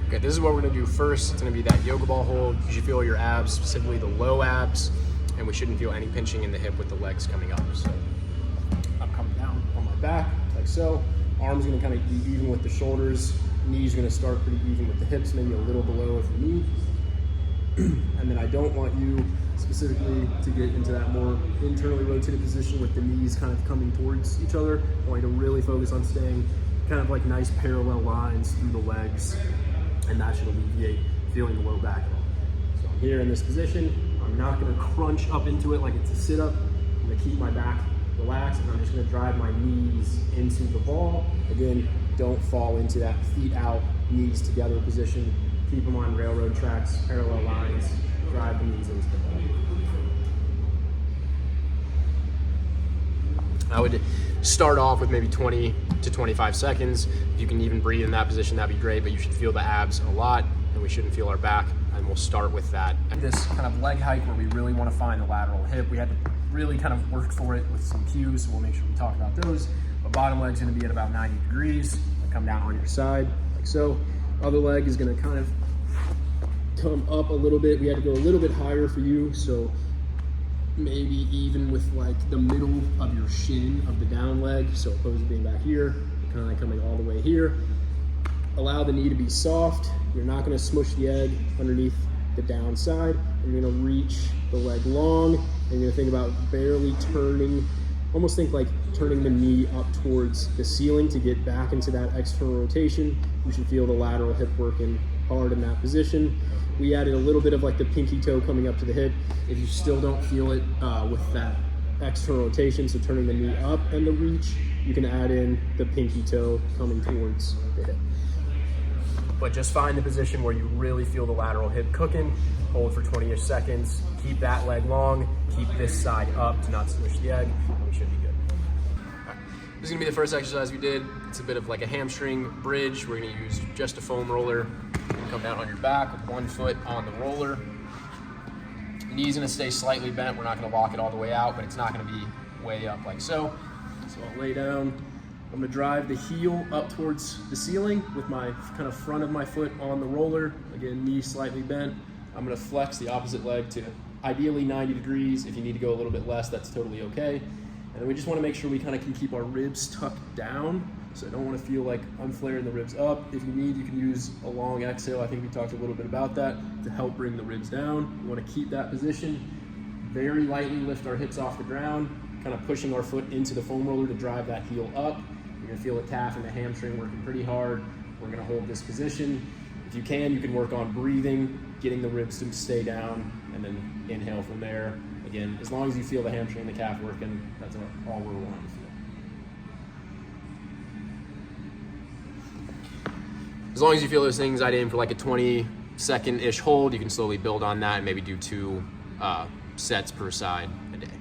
Okay, this is what we're gonna do first. It's gonna be that yoga ball hold. You should feel your abs, specifically the low abs, and we shouldn't feel any pinching in the hip with the legs coming up. So I'm coming down on my back, like so. Arms gonna kind of be even with the shoulders. Knees gonna start pretty even with the hips, maybe a little below if you need. And then I don't want you specifically to get into that more internally rotated position with the knees kind of coming towards each other. I want you to really focus on staying kind of like nice parallel lines through the legs, and that should alleviate feeling the low back at all. So I'm here in this position. I'm not gonna crunch up into it like it's a sit-up. I'm gonna keep my back relaxed, and I'm just gonna drive my knees into the ball. Again, don't fall into that feet out, knees together position. Keep them on railroad tracks, parallel lines, drive the knees into the ball. I would start off with maybe 20 to 25 seconds. If you can even breathe in that position, that'd be great, but you should feel the abs a lot, and we shouldn't feel our back, and we'll start with that. This kind of leg hike where we really want to find the lateral hip. We had to really kind of work for it with some cues, so we'll make sure we talk about those. But bottom leg's gonna be at about 90 degrees. Come down on your side, like so. Other leg is gonna kind of come up a little bit. We had to go a little bit higher for you, so maybe even with like the middle of your shin of the down leg, so opposed to being back here, kind of coming all the way here. Allow the knee to be soft. You're not gonna smush the egg underneath the down side. You're gonna reach the leg long, and you're gonna think about barely turning, almost think like turning the knee up towards the ceiling to get back into that external rotation. You should feel the lateral hip working hard in that position. We added a little bit of like the pinky toe coming up to the hip. If you still don't feel it with that external rotation, so turning the knee up and the reach, you can add in the pinky toe coming towards the hip. But just find the position where you really feel the lateral hip cooking. Hold for 20-ish seconds. Keep that leg long. Keep this side up to not smush the egg, and we should be good. Right. This is gonna be the first exercise we did. It's a bit of like a hamstring bridge. We're gonna use just a foam roller. Come down on your back with one foot on the roller. Knee's gonna stay slightly bent. We're not gonna lock it all the way out, but it's not gonna be way up like so. So I'll lay down. I'm gonna drive the heel up towards the ceiling with my kind of front of my foot on the roller. Again, knee slightly bent. I'm gonna flex the opposite leg to ideally 90 degrees. If you need to go a little bit less, that's totally okay. And then we just wanna make sure we kind of can keep our ribs tucked down. So I don't wanna feel like I'm flaring the ribs up. If you need, you can use a long exhale. I think we talked a little bit about that to help bring the ribs down. We wanna keep that position. Very lightly lift our hips off the ground, kind of pushing our foot into the foam roller to drive that heel up. You're gonna feel the calf and the hamstring working pretty hard. We're gonna hold this position. If you can work on breathing, getting the ribs to stay down, and then inhale from there. Again, as long as you feel the hamstring and the calf working, that's all we're wanting to feel. As long as you feel those things, I'd aim for like a 20-second-ish hold. You can slowly build on that and maybe do 2 sets per side a day.